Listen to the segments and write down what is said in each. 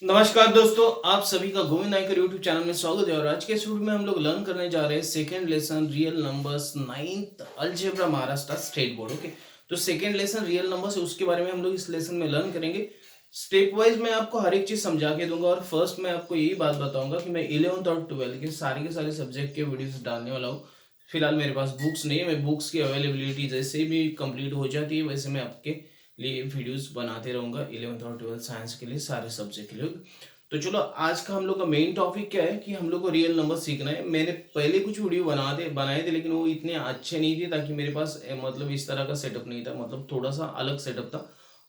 नमस्कार दोस्तों, आप सभी का गोविंद नायकर यूट्यूब चैनल में स्वागत है। और आज के इस वीडियो में हम लोग लर्न करने जा रहे हैं second lesson real numbers ninth algebra Maharashtra state board. Okay, तो सेकेंड लेसन रियल नंबर्स है, उसके बारे में हम लोग इस लेसन में लर्न करेंगे। स्टेप वाइज मैं आपको हर एक चीज समझा के दूंगा। और फर्स्ट मैं आपको यही बात बताऊंगा कि मैं 11th और 12th के सारे सब्जेक्ट के वीडियोस डालने वाला हूँ। फिलहाल मेरे पास बुक्स नहीं है, मैं बुक्स की अवेलेबिलिटी जैसे भी कंप्लीट हो जाती है वैसे मैं आपके लिए वीडियोस बनाते रहूंगा 11th और 12th साइंस के लिए, सारे सब्जेक्ट के लिए। तो चलो, आज का हम लोग का मेन टॉपिक क्या है कि हम लोग को रियल नंबर सीखना है। मैंने पहले कुछ वीडियो बनाए थे लेकिन वो इतने अच्छे नहीं थे, ताकि मेरे पास मतलब इस तरह का सेटअप नहीं था, मतलब थोड़ा सा अलग सेटअप था।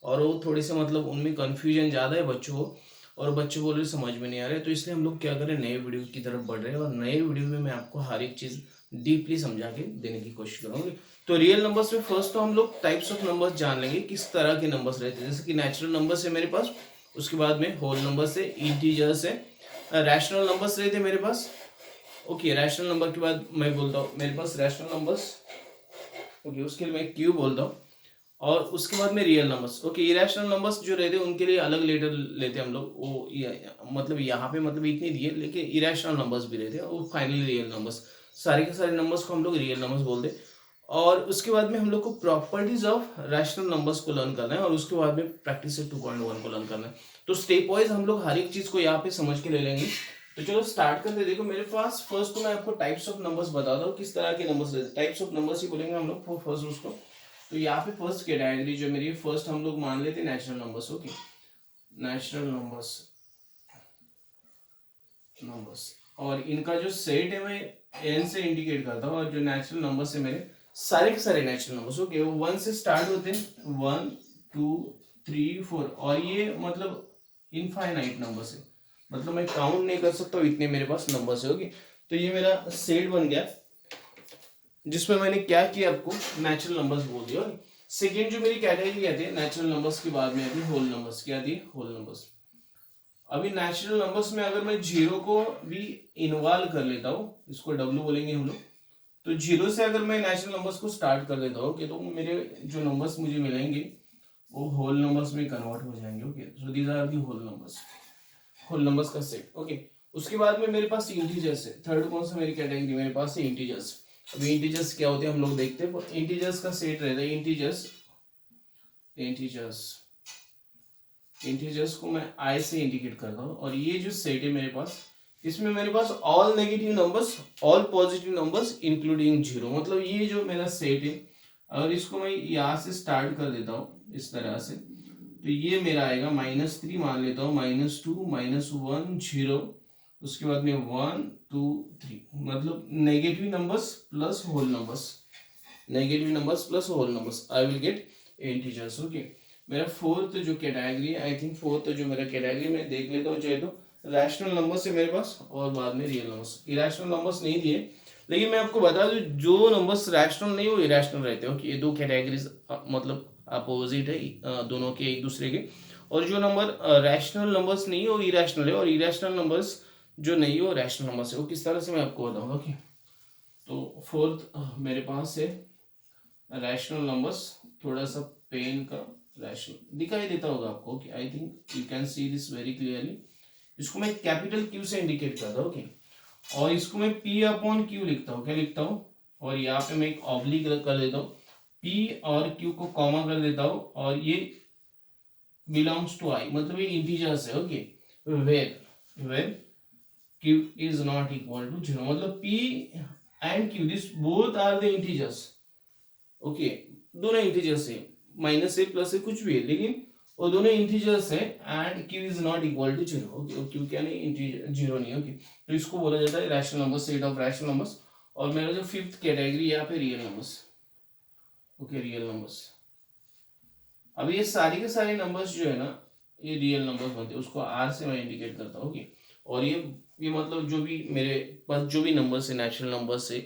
और वो थोड़े से मतलब उनमें कन्फ्यूजन ज़्यादा है बच्चों को, और बच्चे बोल रहे समझ में नहीं आ रहे। तो इसलिए हम लोग क्या करें, नए वीडियो की तरफ बढ़ रहे हैं। और नए वीडियो में मैं आपको हर एक चीज़ डीपली समझा के देने की कोशिश करूँगी। तो रियल नंबर्स में फर्स्ट तो हम लोग टाइप्स ऑफ नंबर्स जान लेंगे, किस तरह के नंबर्स रहते हैं। जैसे कि नेचुरल नंबर्स है मेरे पास, उसके बाद में होल नंबर्स है, इंटीजर्स है, रैशनल नंबर्स रहते हैं मेरे पास। ओके, रैशनल नंबर के बाद मैं बोलता हूँ मेरे पास रैशनल नंबर्स। ओके, उसके लिए मैं क्यू बोलता हूँ। और उसके बाद में real numbers. Okay, irrational numbers जो रहते हैं उनके लिए अलग लेटर लेते हैं हम लोग। वो मतलब यहाँ पे मतलब इतने दिए, लेकिन इरेशनल नंबर्स भी रहते हैं, वो फाइनली रियल नंबर्स। सारे के सारे नंबर्स को हम लोग रियल नंबर्स बोलते हैं। और उसके बाद में हम लोग को प्रॉपर्टीज ऑफ रैशनल नंबर्स को लर्न करना है, और उसके बाद में प्रैक्टिस से 2.1 को लर्न करना है। तो स्टेप वाइज हम लोग हर एक चीज को यहाँ पे समझ के ले लेंगे। तो चलो स्टार्ट करते। देखो मेरे पास फर्स्ट तो मैं आपको टाइप्स ऑफ नंबर्स बताता हूँ, किस तरह के नंबर्स रहते हैं। टाइप्स ऑफ नंबर्स ही बोलेंगे हम लोग फर्स्ट उसको। तो यहाँ पे फर्स्ट कैटेगरी जो मेरी फर्स्ट हम लोग मान लेते हैं natural numbers. Okay, natural numbers numbers और इनका जो सेट है मैं एन से इंडिकेट करता हूँ। और जो नेचुरल नंबर्स है मेरे सारे के सारे नेचुरल नंबर्स। ओके, वो 1 से स्टार्ट होते हैं, 1 2 3 4। और ये मतलब इनफाइनाइट नंबर्स है, मतलब मैं काउंट नहीं कर सकता हूँ, इतने मेरे पास नंबर्स है। ओके, तो ये मेरा सेट बन गया, जिसमें मैंने क्या किया, आपको नेचुरल नंबर्स बोल दिया। सेकेंड जो मेरी कैटेगरी आती है नेचुरल नंबर्स के बाद में आती है होल नंबर्स। क्या आती है? Whole numbers. अभी नेचुरल नंबर्स में अगर मैं जीरो को भी इन्वॉल्व कर लेता हूँ, इसको डब्ल्यू बोलेंगे हम लोग। तो जीरो से अगर मैं नेचुरल नंबर्स को स्टार्ट कर देता हूँ कि तो मेरे जो नंबर्स मुझे मिलेंगे वो होल नंबर्स में कन्वर्ट हो जाएंगे। Okay, so these are the whole numbers, whole numbers का सेट। ओके, उसके बाद में मेरे पास इंटीजर्स है। थर्ड कौन सा मेरी कैटेगरी मेरे पास है? इंटीजर्स। अभी इंटीजर्स क्या होते हैं हम लोग देखते हैं। इंटीजर्स का सेट रहता है इंटीजर्स। इंटीजर्स इंटीजर्स को मैं आई से इंडिकेट करता हूँ। और ये जो सेट है मेरे पास, इसमें मेरे पास all negative numbers, all positive numbers including zero. मतलब ये जो मेरा सेट है, अगर इसको मैं यहाँ से स्टार्ट कर देता हूँ इस तरह से, तो ये मेरा आएगा -3 मान लेता हूँ, -2 -1 0। उसके बाद में 1 2 3, मतलब negative numbers plus whole numbers, negative numbers plus whole numbers, I will get integers. Okay, मेरा फोर्थ जो कैटेगरी है, आई थिंक फोर्थ जो मेरा कैटेगरी में देख लेता हूँ चाहे तो रैशनल नंबर्स है मेरे पास, और बाद में रियल नंबर्स। इरेशनल नंबर्स नहीं दिए, लेकिन मैं आपको बता दूं जो नंबर्स रैशनल नहीं वो इरेशनल रहते हो, कि ये दो कैटेगरीज मतलब अपोजिट है दोनों के एक दूसरे के। और जो नंबर रैशनल नंबर्स नहीं है वो इरेशनल है, और इरेशनल नंबर्स जो नहीं है वो रैशनल नंबर्स है। वो किस तरह से मैं आपको बताऊंगा। ओके, तो फोर्थ मेरे पास है रैशनल नंबर्स। थोड़ा सा पेन का रैशनल दिखाई देता होगा आपको। Okay, I think you can see this very clearly. इसको मैं कैपिटल क्यू से इंडिकेट करता हूँ। ओके, और इसको मैं पी अपॉन क्यू लिखता हूँ। क्या लिखता हूँ? और यहाँ पे मैं एक ऑब्लिक कर देता हूँ, पी और क्यू को कॉमा कर देता हूँ, और ये बिलोंग्स टू आई, मतलब ये इंटीजर्स है। Okay, where where q is not equal to 0, मतलब p and q this both are the integers। Okay, दोनों इंटीजर्स है, माइनस है प्लस है कुछ भी है, लेकिन वो दोनों इंटीजर्स है। And q is not equal to 0। Okay, q क्या नहीं, इंटीजर जीरो नहीं। ओके, तो इसको बोला जाता है rational number, set of rational numbers. और मेरा जो फिफ्थ कैटेगरी यहाँ पे real numbers. Okay, real numbers. अब ये सारे के सारे नंबर्स जो है ना, ये रियल नंबर्स बनते हैं, उसको आर से मैं इंडिकेट करता हूँ। ओके, और ये मतलब जो भी मेरे पास जो भी नंबर्स है नेचुरल नंबर्स है,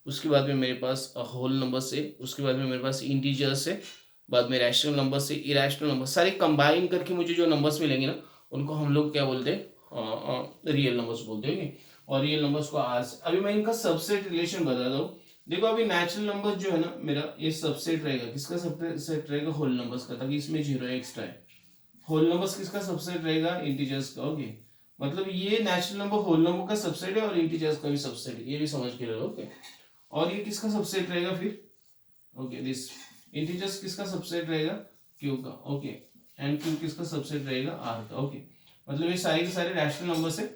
उसके बाद में मेरे पास होल नंबर्स है, उसके बाद में मेरे पास इंटीजर्स है, बाद में रैशनल नंबर्स है, इरेशनल नंबर, सारे कंबाइन करके मुझे जो नंबर्स मिलेंगे ना, उनको हम लोग क्या बोलते हैं? रियल नंबर्स बोलते हैं। और रियल नंबर्स को आर से, अभी मैं इनका सबसेट रिलेशन बताता हूँ। देखो अभी नेचुरल नंबर जो है ना मेरा, ये सबसेट रहेगा, किसका सबसेट रहेगा? होल नंबर्स का, ताकि इसमें जीरो एक्स्ट्रा है। होल नंबर्स किसका सबसेट रहेगा, इंटीजर्स का। ओके मतलब ये नेचुरल नंबर होल नंबर का सबसेट है और इंटीजर्स का भी सबसेट है, ये भी समझ के लो। ओके और ये किसका सबसेट रहेगा फिर, ओके दिस इंटीजर्स किसका सबसेट रहेगा, क्यू का। ओके एंड क्यू किसका सबसेट रहेगा, आर का। ओके मतलब ये सारे के सारे रैशनल नंबर्स है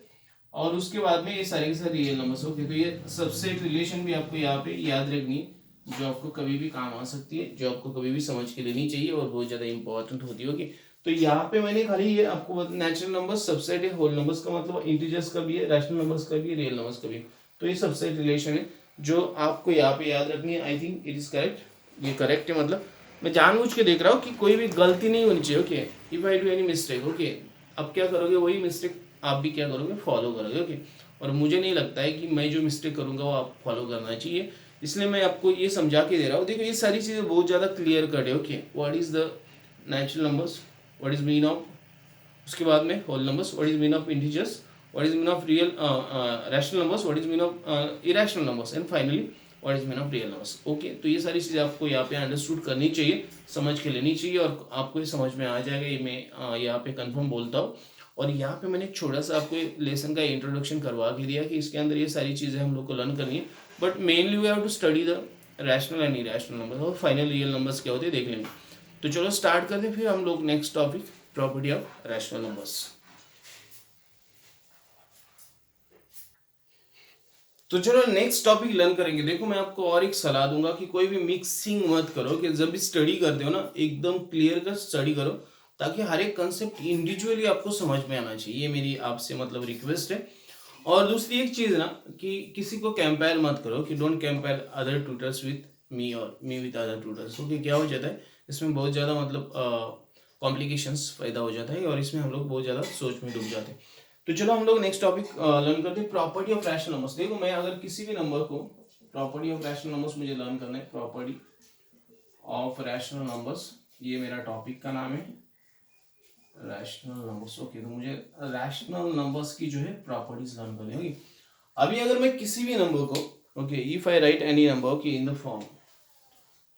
और उसके बाद में ये सारे के सारे रियल नंबर्स। ओके तो ये सबसेट रिलेशन भी आपको यहाँ पे याद रखनी है, जो आपको कभी भी काम आ सकती है, जो आपको कभी भी समझ के लेनी चाहिए और बहुत ज़्यादा इंपॉर्टेंट होती है। ओके तो यहाँ पे मैंने खाली ये आपको नेचुरल नंबर्स सबसेट है, होल नंबर्स का मतलब इंटीजर्स का भी है, रैशनल नंबर्स का भी है, रियल नंबर्स का भी है। तो ये सबसेट रिलेशन है जो आपको यहाँ पे याद रखनी है। I think it is correct, ये करेक्ट है। मतलब मैं जानबूझ के देख रहा हूँ कि कोई भी गलती नहीं होनी चाहिए। Okay if I do any mistake, okay अब क्या करोगे, वही मिस्टेक आप भी क्या करोगे, फॉलो करोगे। ओके और मुझे नहीं लगता है कि मैं जो मिस्टेक करूँगा वो आप फॉलो करना चाहिए, इसलिए मैं आपको ये समझा के दे रहा हूँ। देखो ये सारी चीज़ें बहुत ज़्यादा क्लियर कट है। Okay what is the natural numbers, what is mean of, उसके बाद में whole numbers, what is mean of integers, what is mean of real rational numbers, what is mean of irrational numbers and finally what is mean of real numbers. Okay तो ये सारी चीज़ें आपको यहाँ पे अंडरस्टूड करनी चाहिए, समझ के लेनी चाहिए और आपको ये समझ में आ जाएगा। ये मैं यहाँ पे कंफर्म बोलता हूँ। और यहाँ पे मैंने एक छोटा सा आपको लेसन का इंट्रोडक्शन करवा के दिया कि इसके अंदर ये सारी चीज़ें हम लोग को लर्न करनी है, but mainly we have to study the rational and irrational numbers और फाइनल रियल नंबर्स क्या होते हैं देख लेंगे। तो चलो स्टार्ट करते हैं, फिर हम लोग next topic property of rational numbers. तो चलो नेक्स्ट टॉपिक लर्न करेंगे। देखो मैं आपको और एक सलाह दूंगा कि कोई भी मिक्सिंग मत करो, कि जब भी स्टडी करते हो ना एकदम क्लियर कर स्टडी करो, ताकि हर एक कंसेप्ट इंडिविजुअली आपको समझ में आना चाहिए। ये मेरी आपसे मतलब रिक्वेस्ट है। और दूसरी एक चीज़ ना कि किसी को कंपेयर मत करो, कि don't compare other tutors with me और me with other tutors. Okay क्या हो जाता है इसमें बहुत ज़्यादा मतलब कॉम्प्लिकेशंस पैदा हो जाता है और इसमें हम लोग बहुत ज़्यादा सोच में डूब जाते हैं। तो चलो हम लोग नेक्स्ट टॉपिक लर्न करते हैं, प्रॉपर्टी ऑफ रैशनल नंबर्स। देखो मैं अगर किसी भी नंबर को प्रॉपर्टी ऑफ रैशनल नंबर्स मुझे लर्न करना है, प्रॉपर्टी ऑफ रैशनल नंबर्स, ये मेरा टॉपिक का नाम है रैशनल नंबर्स। ओके तो मुझे रैशनल नंबर्स की जो है प्रॉपर्टीज लर्न करनी होगी। अभी अगर मैं किसी भी नंबर को, okay if I right any number okay in the form,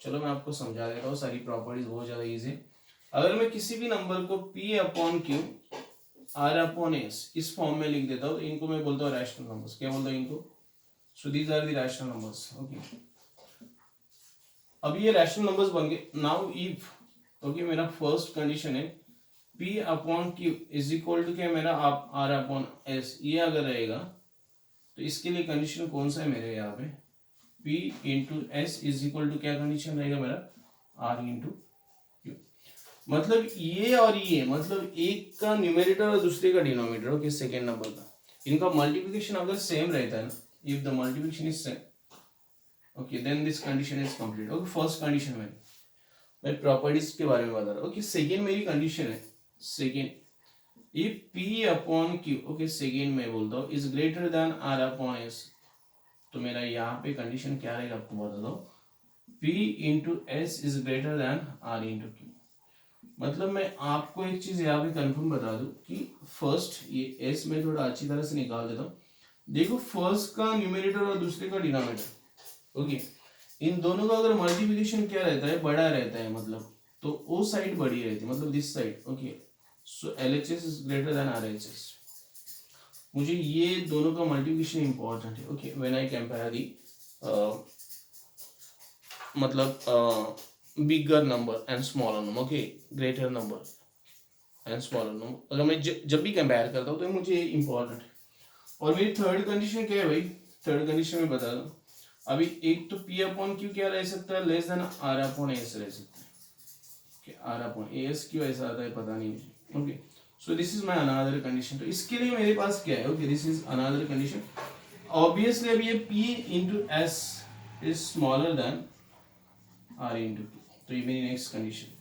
चलो मैं आपको समझा देता हूँ, सारी प्रॉपर्टीज बहुत ज़्यादा ईजी है। अगर मैं किसी भी नंबर को P upon Q R upon S इस फॉर्म में लिख देता हूँ, तो इनको मैं बोलता हूँ रैशनल नंबर्स। क्या बोलता हूँ इनको, so these are the rational numbers. Okay अब ये रैशनल नंबर्स बन गए। नाउ इफ ओके मेरा फर्स्ट कंडीशन है P upon Q is equal to क्या मेरा आप R अपॉन S, ये अगर रहेगा तो इसके लिए कंडीशन कौन सा है मेरे यहाँ पे, P into S is equal to क्या कंडीशन रहेगा मेरा R इंटू क्यू। मतलब ये और ये मतलब एक का न्यूमेरेटर और दूसरे का डिनोमिनेटर, ओके सेकेंड नंबर का, इनका मल्टीप्लिकेशन अगर सेम रहता है ना, if the multiplication is same okay then this condition is complete. Okay first condition में मैं प्रॉपर्टीज के बारे में बता रहा हूँ। ओके सेकेंड मेरी कंडीशन है, second if P upon Q okay second में बोलता हूँ is greater than R upon S, तो मेरा यहाँ पे कंडीशन क्या रहेगा आपको बता दो, P into S is greater than R into Q। मतलब मैं आपको एक चीज यहाँ पे कंफर्म बता दूं कि फर्स्ट ये S में थोड़ा अच्छी तरह से निकाल देता हूँ। देखो फर्स्ट का न्यूमेरेटर और दूसरे का डिनोमिनेटर, ओके इन दोनों का अगर मल्टीप्लिकेशन क्या रहता है, बड़ा रहता है, मतलब तो वो साइड बड़ी रहती है, मतलब this side. Okay so LHS is greater then RHS। मुझे ये दोनों का मल्टीप्लिकेशन इंपॉर्टेंट है। ओके व्हेन आई कंपेयर दी मतलब bigger number and smaller number, okay greater number and smaller number, अगर मैं जब भी कंपेयर करता हूँ तो मुझे इंपॉर्टेंट है। और मेरी थर्ड कंडीशन क्या है भाई, थर्ड कंडीशन में बता दो। अभी एक तो P अपॉन Q क्या रह सकता है, less than R upon S रह सकता है। R अपॉन AS क्यों ऐसा आता है पता नहीं मुझे। Okay so this is my another condition. तो इसके लिए मेरे पास क्या है, okay this is another condition. Obviously अब ये P into S is smaller than R into Q, तो ये मेरी नेक्स्ट कंडीशन।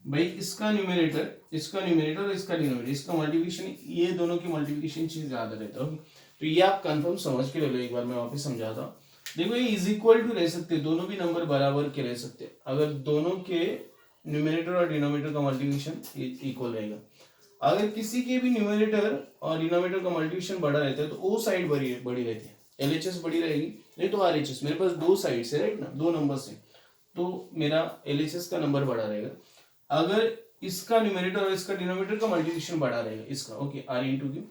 भाई इसका न्यूमेरेटर और इसका डिनोमिनेटर, इसका मल्टीप्लिकेशन, ये दोनों की मल्टीप्लिकेशन चीज ज्यादा रहता है। तो ये आप कंफर्म समझ के ले लो, एक बार मैं वापस समझाता हूँ। देखो ये इज इक्वल टू रह सकते, दोनों भी नंबर बराबर के रह सकते अगर दोनों के न्यूमेरेटर और डिनोमिनेटर का मल्टीप्लिकेशन इक्वल रहेगा। अगर किसी के भी न्यूमेरेटर और डिनोमिनेटर का मल्टीप्लिकेशन बड़ा रहता है तो वो साइड बड़ी रहती है, LHS बड़ी रहेगी, नहीं तो RHS। मेरे पास दो साइड्स है राइट ना, दो नंबर्स है, तो मेरा LHS का नंबर बड़ा रहेगा। अगर इसका न्यूमरेटर और इसका डिनोमिनेटर का मल्टीप्लिकेशन बड़ा रहेगा इसका, ओके, आर इंटू क्यू,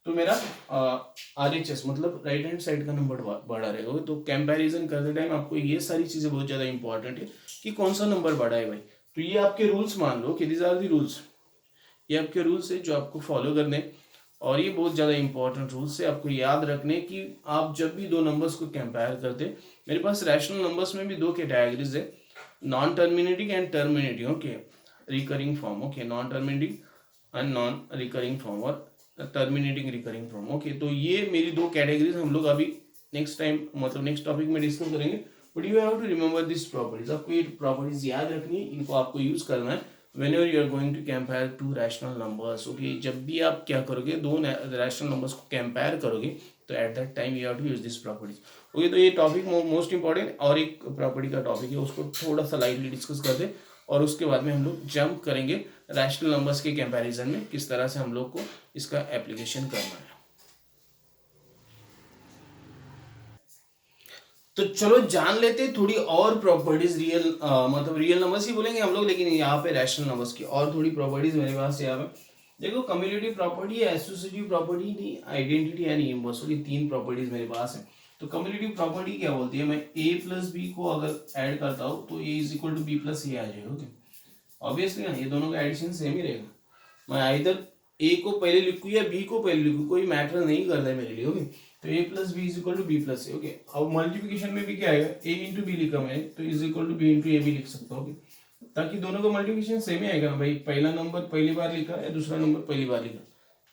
तो मेरा आर एच एस मतलब राइट हैंड साइड का नंबर बड़ा रहेगा। तो कंपैरिजन करते टाइम आपको ये सारी चीजें बहुत ज्यादा इंपॉर्टेंट है कि कौन सा नंबर बड़ा है भाई। तो ये आपके रूल्स मान लो कि दीज आर दी रूल्स, ये आपके रूल्स है जो आपको फॉलो करने हैं, और ये बहुत ज़्यादा इंपॉर्टेंट रूल्स है आपको याद रखने कि आप जब भी दो नंबर्स को कंपेयर करते, मेरे पास रैशनल नंबर्स में भी दो कैटेगरीज है, non terminating and terminating, okay, recurring form, okay, non terminating and non recurring form और टर्मिनेटिंग रिकरिंग फॉर्म, ओके। तो ये मेरी दो कैटेगरीज हम लोग अभी नेक्स्ट टाइम मतलब नेक्स्ट टॉपिक में डिस्कस करेंगे, but you have to remember this properties, आपको ये प्रॉपर्टीज याद रखनी है, इनको आपको यूज करना है whenever you are going to compare two rational numbers, okay, जब भी आप क्या करोगे दो rational numbers को compare करोगे तो at that time you have to use this properties, okay। तो ये टॉपिक मोस्ट इंपॉर्टेंट और एक प्रॉपर्टी का टॉपिक है, उसको थोड़ा सा लाइटली डिस्कस करते हैं और उसके बाद में हम लोग जंप करेंगे रैशनल नंबर्स के कंपैरिजन में किस तरह से हम लोग को इसका एप्लीकेशन करना है। तो चलो जान लेते हैं थोड़ी और प्रॉपर्टीज रियल मतलब रियल नंबर्स ही बोलेंगे हम लोग, लेकिन यहाँ पे रैशनल नंबर्स की और थोड़ी प्रॉपर्टीज मेरे पास यहाँ पे देखो, कम्युलेटिव प्रॉपर्टी है, associative property, identity and inverse, ये तीन प्रॉपर्टीज मेरे पास है। तो कम्युलेटिव प्रॉपर्टी क्या बोलती है, मैं ए प्लस बी को अगर ऐड करता हूँ तो a is equal to b plus a आ जाएगा, ओके। ऑब्वियसली ना, ये दोनों का एडिशन सेम ही रहेगा, मैं इधर ए को पहले लिखूँ या बी को पहले लिखूँ कोई मैटर नहीं करता है मेरे लिए, ओके। तो a plus b is equal to b plus a, okay. अब मल्टीप्लिकेशन में भी क्या आएगा, ए इंटू बी लिखा मैंने तो is equal to b into a भी लिख सकता हूँ, ओके, ताकि दोनों का मल्टीप्लिकेशन सेम ही आएगा ना भाई, पहला नंबर पहली बार लिखा या दूसरा नंबर पहली बार लिखा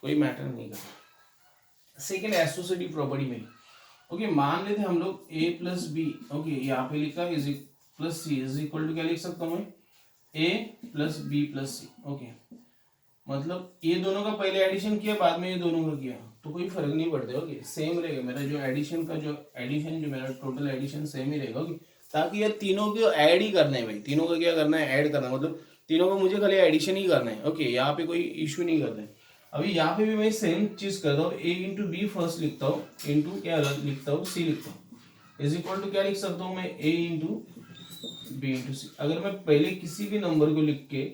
कोई मैटर नहीं करता। सेकेंड एसोसिएटिव प्रॉपर्टी में, ओके, मान लेते हम लोग ए प्लस बी, ओके, यहाँ पे लिखा is plus C is equal to क्या लिख सकता हूँ मैं, A plus B plus C, okay. मतलब ये दोनों का पहले एडिशन किया बाद में ये दोनों का किया तो कोई फर्क नहीं पड़ता, ओके, सेम रहेगा मेरा जो एडिशन का जो एडिशन जो मेरा टोटल एडिशन सेम ही रहेगा, ओके। ताकि ये तीनों को ऐड ही करना है भाई, तीनों का क्या करना है, ऐड करना, मतलब तीनों का मुझे खाली एडिशन ही करना है, ओके, यहाँ पे कोई इशू नहीं करना है। अभी यहाँ पे भी मैं सेम चीज करता हूँ, ए इंटू बी फर्स्ट लिखता हूँ, इंटू क्या लिखता हूँ, सी लिखता हूँ, इज इक्वल टू क्या लिख सकता हूँ मैं, ए इंटू बी इंटू सी। अगर मैं पहले किसी भी नंबर को लिख के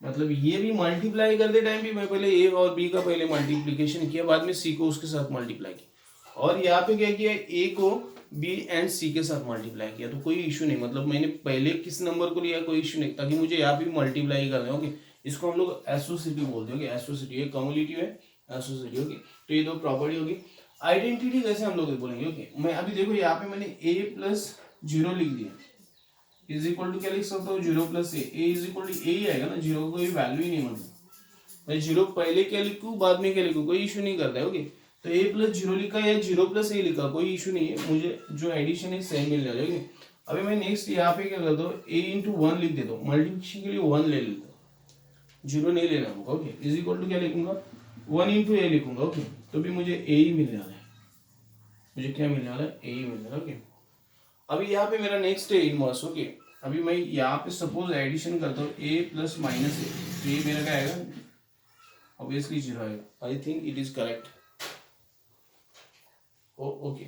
मतलब ये भी मल्टीप्लाई करते टाइम भी मैं पहले ए और बी का पहले मल्टीप्लिकेशन किया, बाद में सी को उसके साथ मल्टीप्लाई किया, और यहाँ पे क्या किया, ए को बी एंड सी के साथ मल्टीप्लाई किया, तो कोई इशू नहीं, मतलब मैंने पहले किस नंबर को लिया कोई इशू नहीं, ताकि मुझे यहाँ पे मल्टीप्लाई करना है, ओके। इसको हम लोग एसोसिएटिव बोलते हैं, एसोसिएटिव, ये कम्युलेटिव है, एसोसिएटिव, ओके। तो ये दो प्रॉपर्टी होगी। आइडेंटिटी कैसे हम लोग बोलेंगे, ओके, मैं अभी देखो यहाँ पे मैंने ए प्लस जीरो लिख दिया इज इक्वल टू क्या लिख सकता हूँ, zero plus a is equal to a ही आएगा ना, जीरो को कोई वैल्यू ही नहीं, मतलब मैं जीरो पहले क्या लिखूँ बाद में क्या लिखूँ कोई इशू नहीं करता है, ओके। तो ए प्लस जीरो लिखा या जीरो प्लस ए लिखा कोई इशू नहीं है, मुझे जो एडिशन है सेम मिल जाएगा, ओके। अभी मैं नेक्स्ट यहाँ पे क्या करता हूँ, ए इंटू वन लिख देता हूँ, मल्टीप्लिकेशन के लिए वन ले लेता हूँ, जीरो नहीं लेना होगा, ओके। इज इक्वल टू क्या लिखूंगा, वन इंटू ए लिखूंगा, ओके। तो भी मुझे ए ही मिल जाना है, मुझे क्या मिलने वाला है, ए ही मिल जाना, ओके। अभी यहाँ पे मेरा नेक्स्ट है इनवर्स, ओके। अभी मैं यहाँ पे सपोज एडिशन करता हूँ ए प्लस माइनस ए, तो ये मेरा क्या आएगा, ऑब्वियसली जीरो आएगा, I think it is correct, okay.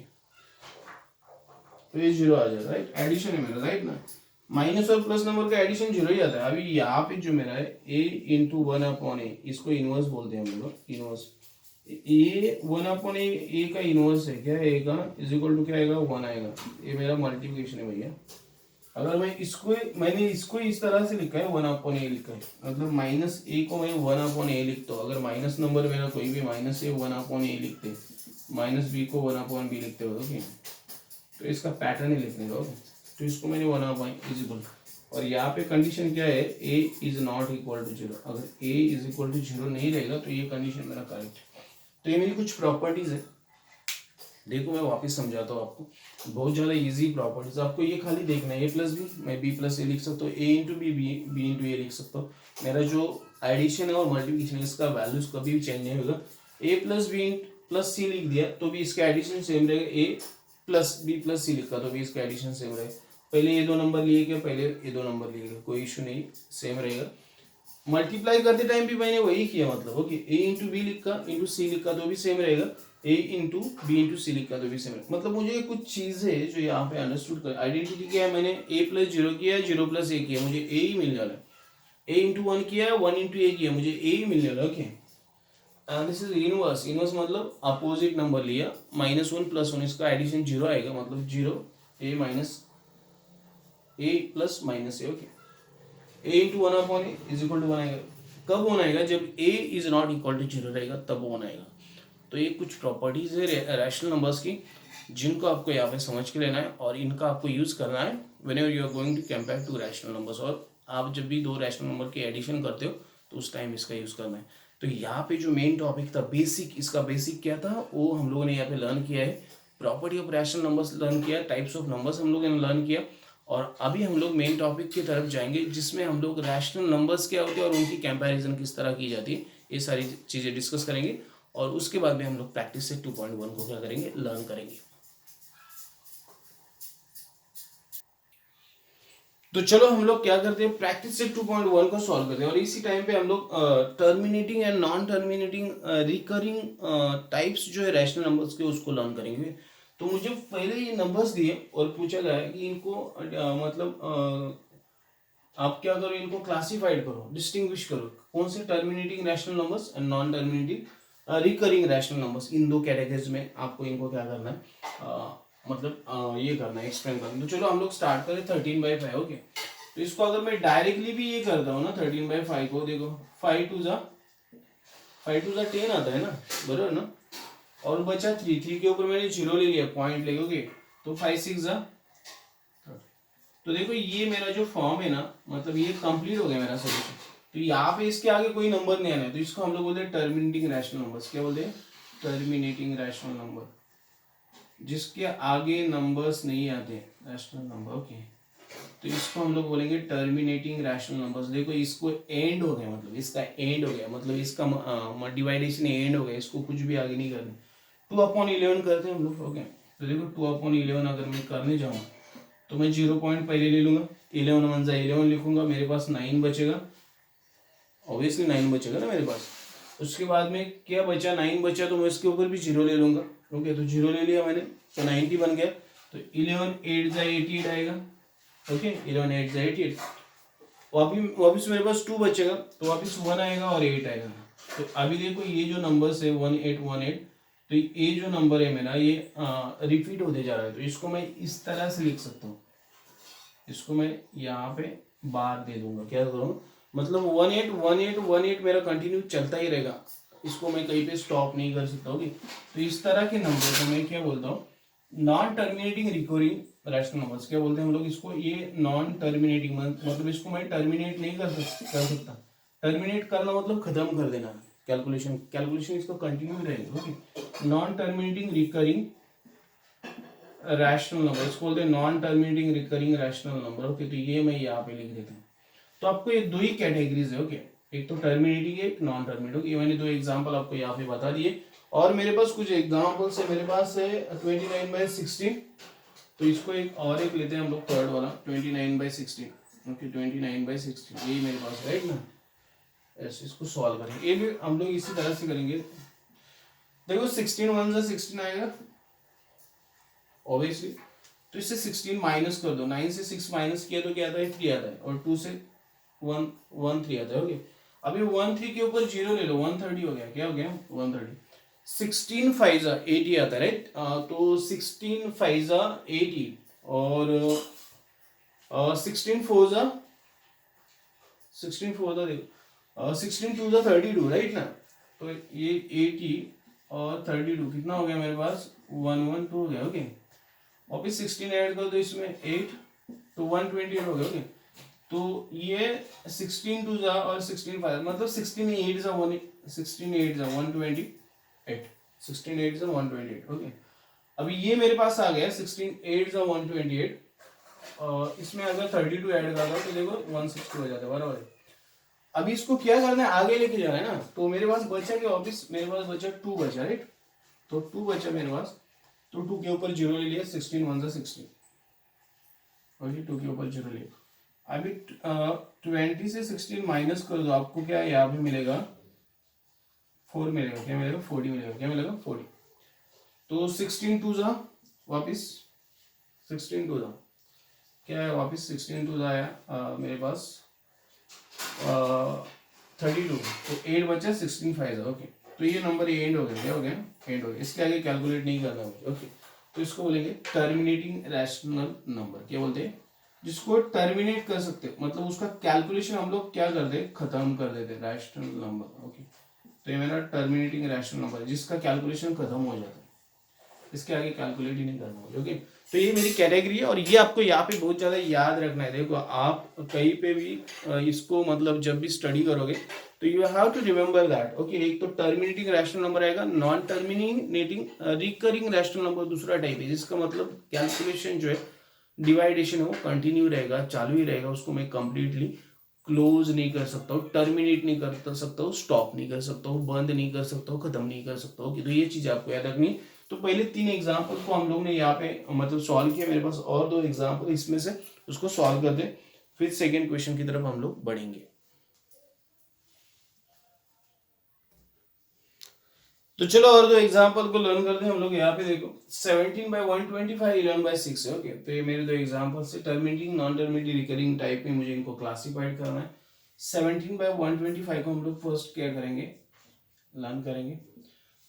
तो ये जीरो आ जाएगा, राइट, एडिशन है मेरा, राइट ना, माइनस और प्लस नंबर का एडिशन जीरो ही आता है। अभी यहाँ पे जो मेरा है ए इंटू वन अपॉन ए, इसको इनवर्स बोलते हैं हम लोग, इनवर्स, ए वन अपॉन ए का इनवर्स है क्या, ए का इज इक्वल टू क्या आएगा, वन आएगा, ये मेरा मल्टीप्लिकेशन है भैया। अगर मैं इसको मैंने इसको इस तरह से लिखा है, वन अपॉन ए लिखा है, मतलब माइनस ए को मैं वन अपॉन ए लिखता हूँ, अगर माइनस नंबर मेरा कोई भी माइनस ए वन अपॉन ए लिखते, माइनस बी को वन अपॉन बी लिखते हो, ओके, तो इसका पैटर्न ही लिखने का, ओके। तो इसको मैंने वन अपॉन इज इक्वल, और यहाँ पे कंडीशन क्या है, a is not equal to zero, अगर a is equal to zero नहीं रहेगा तो ये कंडीशन मेरा करेक्ट है। तो ये मेरी कुछ प्रॉपर्टीज है, देखो मैं वापस समझाता हूँ आपको, बहुत ज़्यादा इजी प्रॉपर्टीज, आपको ये खाली देखना है, ए प्लस बी मैं बी प्लस ए लिख सकता हूँ, ए इंटू बी बी इंटू ए लिख सकता हूँ, मेरा जो एडिशन है और मल्टीप्लिकेशन है इसका वैल्यूज कभी भी चेंज नहीं होगा। ए प्लस बी प्लस सी लिख दिया तो भी इसका एडिशन सेम रहेगा, ए प्लस बी प्लस सी लिखा तो भी इसका एडिशन सेम रहेगा, पहले ये दो नंबर लिए क्या, पहले ये दो नंबर लिए क्या, कोई इशू नहीं, सेम रहेगा। मल्टीप्लाई करते टाइम भी मैंने वही किया, मतलब ओके, ए इंटू बी लिखा इंटू सी लिखा तो भी सेम रहेगा, ए इंटू बी इंटू सी लिखा तो भी सेम रहेगा। मतलब मुझे कुछ चीजें जो यहाँ पे अंडरस्टूड कर, आइडेंटिटी क्या है, मैंने ए प्लस जीरो किया, जीरो प्लस ए किया, मुझे ए ही मिल जा रहा है, ए इंटू वन किया है, वन इंटू ए किया, मुझे ए ही मिलने वाला। Okay, and this is inverse. Inverse मतलब अपोजिट नंबर लिया, माइनस वन प्लस वन, इसका एडिशन जीरो आएगा, मतलब zero a minus a plus minus a. Okay, a into one upon a is equal to one आएगा। कब one आएगा? जब a is not equal to zero रहेगा, तब वन आएगा। तो ये कुछ प्रॉपर्टीज है रैशनल नंबर्स की, जिनको आपको यहाँ पे समझ के लेना है और इनका आपको यूज करना है whenever you are going to compare two rational numbers. और आप जब भी दो रैशनल नंबर के एडिशन करते हो तो उस टाइम इसका यूज करना है। तो यहाँ पे जो मेन टॉपिक था बेसिक, इसका बेसिक क्या था वो हम लोगों ने यहाँ पे लर्न किया है। Property of rational numbers learn किया, टाइप्स ऑफ नंबर्स हम लोगों ने लर्न किया, और अभी हम लोग मेन टॉपिक की तरफ जाएंगे जिसमें हम लोग रैशनल नंबर्स क्या होते हैं और उनकी कंपैरिजन किस तरह की जाती है, ये सारी चीज़ें डिस्कस करेंगे। और उसके बाद में हम लोग प्रैक्टिस से 2.1 को क्या करेंगे, लर्न करेंगे। तो चलो हम लोग क्या करते हैं, प्रैक्टिस से 2.1 को सॉल्व करते हैं, और इसी टाइम पे हम लोग terminating and non terminating recurring types जो है रैशनल नंबर्स के उसको लर्न करेंगे। तो मुझे पहले ये नंबर्स दिए और पूछा गया है कि इनको आप क्या करो, इनको क्लासिफाइड करो, डिस्टिंग्विश करो, कौन से terminating rational numbers and non terminating recurring rational numbers, इन दो कैटेगरीज में आपको इनको क्या करना है, ये करना है, एक्सप्लेन करना है। तो चलो हम लोग स्टार्ट करें 13/5। ओके, तो इसको अगर मैं डायरेक्टली भी ये करता हूँ ना 13/5 को, देखो 5 2 10 आता है ना, बराबर ना, और बचा 3 के ऊपर मैंने जीरो ले लिया, पॉइंट ले, ओके, तो 5 6 तो देखो ये मेरा जो फॉर्म है ना, मतलब ये कंप्लीट हो गया मेरा सोल्यूशन। तो यहाँ पे इसके आगे कोई नंबर नहीं आना है, तो इसको हम लोग बोलते हैं टर्मिनेटिंग रैशनल नंबर्स। क्या बोलते हैं? टर्मिनेटिंग रैशनल नंबर, जिसके आगे नंबर्स नहीं आते, रैशनल नंबर। ओके, तो इसको हम लोग बोलेंगे टर्मिनेटिंग रैशनल नंबर्स। देखो इसको एंड हो गया, मतलब इसका एंड हो गया, मतलब इसका डिवाइडेशन एंड हो गया, इसको कुछ भी आगे नहीं करना। 2/11 करते हैं हम लोग। ओके, तो देखो 2/11 अगर मैं करने जाऊँ तो मैं 0 पॉइंट पहले ले लूंगा, 11 वन 11 लिखूंगा, मेरे पास 9 बचेगा, ऑब्वियसली 9 बचेगा ना मेरे पास। उसके बाद में क्या बचा, 9 बचा, तो मैं इसके ऊपर भी 0 ले लूंगा। ओके, तो 0 ले लिया मैंने, तो 90 बन गया। तो 11 8 जा 88 आएगा। ओके, 11 8 जा 88, वापिस मेरे पास 2 बचेगा, तो वापिस 1 आएगा और 8 आएगा। तो अभी देखो ये जो नंबर्स है 1 8 1 8, तो ये जो नंबर है मेरा ये रिपीट होते जा रहा है, तो इसको मैं इस तरह से लिख सकता हूँ, इसको मैं यहाँ पे बार दे दूंगा। क्या करूँ, मतलब 1 8 1 8 1 8 मेरा कंटिन्यू चलता ही रहेगा, इसको मैं कहीं पे स्टॉप नहीं कर सकता। ओके, तो इस तरह के नंबर को मैं क्या बोलता हूँ, non terminating recurring rational numbers. क्या बोलते हैं हम लोग इसको, ये नॉन टर्मिनेटिंग, मतलब इसको मैं टर्मिनेट नहीं कर सकता। टर्मिनेट करना मतलब खत्म कर देना, कैलकुलेशन इसको कंटिन्यू रहेगा। Okay, non terminating recurring rational number, इसको बोलते हैं non terminating recurring rational number. Okay, तो ये मैं यहाँ पे लिख देता हूँ। तो आपको ये दो ही कैटेगरीज है। ओके, एक तो टर्मिनेटिंग है, एक नॉन टर्मिनेटिंग। ये मैंने दो एग्जांपल आपको यहाँ पे बता दिए, और मेरे पास कुछ एग्जांपल्स है, मेरे पास है 29/16। तो इसको एक लेते हैं हम लोग, थर्ड वाला 29/16। ओके, 29/16 यही मेरे पास, राइट ना। ऐसे इसको सॉल्व करेंगे, ये भी हम लोग इसी तरह से करेंगे। देखो 16 1 से 16 आएगा ऑब्वियसली, तो इससे 16 माइनस कर दो, 9 से 6 माइनस किया तो क्या आता है, 3 आता है, और 2 से 1 1 3 आता है। ओके, अभी 1 3 के ऊपर 0 ले लो, 130 हो गया। क्या हो गया, 130। 16 5 80 आता है, राइट। तो 16 5 80, और 16 4 देखो 16 2 32, राइट ना। तो ये 80 और 32 कितना हो गया मेरे पास, 112 हो गया। ओके, वापिस 16 ऐड कर दो इसमें 8, तो 128 हो गया। ओके, तो ये 16 2 और 16 5, मतलब 16 8 16 8 128, 16 8 128। ओके, अभी ये मेरे पास आ गया 16 8 128, और इसमें अगर 32 ऐड कर दो तो देखो 160 हो जाता है, बराबर है। अभी इसको क्या करना है, आगे लेके जाना है ना। तो मेरे पास बचा क्या, वापिस मेरे पास बचा 2 बचा, राइट। तो 2 बचा मेरे पास, तो 2 के ऊपर 0 ले लिया, 16 1 16, और ये 2 के ऊपर 0 लिया। अभी 20 से 16 माइनस कर दो, आपको क्या यहाँ पे मिलेगा, 4 मिलेगा। क्या मिलेगा, 40 मिलेगा। क्या मिलेगा, 40। तो 16 2 वापिस 16 2 क्या है, वापिस 16 2 आया मेरे पास 32, तो 8 बचा, 16 फाइव। ओके, तो ये नंबर एंड हो गया, क्या हो गया, एंड हो गया। इसके आगे कैलकुलेट नहीं करना मुझे। ओके, तो इसको बोलेंगे टर्मिनेटिंग रैशनल नंबर। क्या बोलते हैं, जिसको टर्मिनेट कर सकते हो, मतलब उसका कैलकुलेशन हम लोग क्या कर दे, खत्म कर देते, रैशनल नंबर। ओके, तो ये मेरा टर्मिनेटिंग रैशनल नंबर है जिसका कैलकुलेशन खत्म हो जाता है, इसके आगे कैलकुलेट ही नहीं करना होगा। ओके, तो ये मेरी कैटेगरी है और ये आपको यहाँ पे बहुत ज़्यादा याद रखना है। देखो आप कहीं पे भी इसको मतलब जब भी स्टडी करोगे तो you have to remember that. Okay, एक तो टर्मिनेटिंग रैशनल नंबर आएगा, non terminating recurring rational number दूसरा टाइप है, जिसका मतलब कैलकुलेशन जो है, डिवाइडेशन है, वो कंटिन्यू रहेगा, चालू ही रहेगा, उसको मैं कंप्लीटली क्लोज नहीं कर सकता हूँ, टर्मिनेट नहीं कर सकता हूँ, स्टॉप नहीं कर सकता हूँ, बंद नहीं कर सकता हूँ, खत्म नहीं कर सकता हूँ। तो ये चीज आपको याद रखनी है। तो पहले 3 एग्जाम्पल को हम लोग ने यहाँ पे मतलब सॉल्व किया, मेरे पास और 2 एग्जाम्पल इसमें से, उसको सॉल्व कर दे, फिर सेकेंड क्वेश्चन की तरफ हम लोग बढ़ेंगे। तो चलो और 2 एग्जाम्पल को लर्न करते हैं हम लोग। यहाँ पे देखो 17/125 11/6 है। ओके, तो ये मेरे 2 एग्जाम्पल से terminating non terminating recurring type में मुझे इनको क्लासिफाइड करना है। 17/125 को हम लोग फर्स्ट क्या करेंगे, लर्न करेंगे।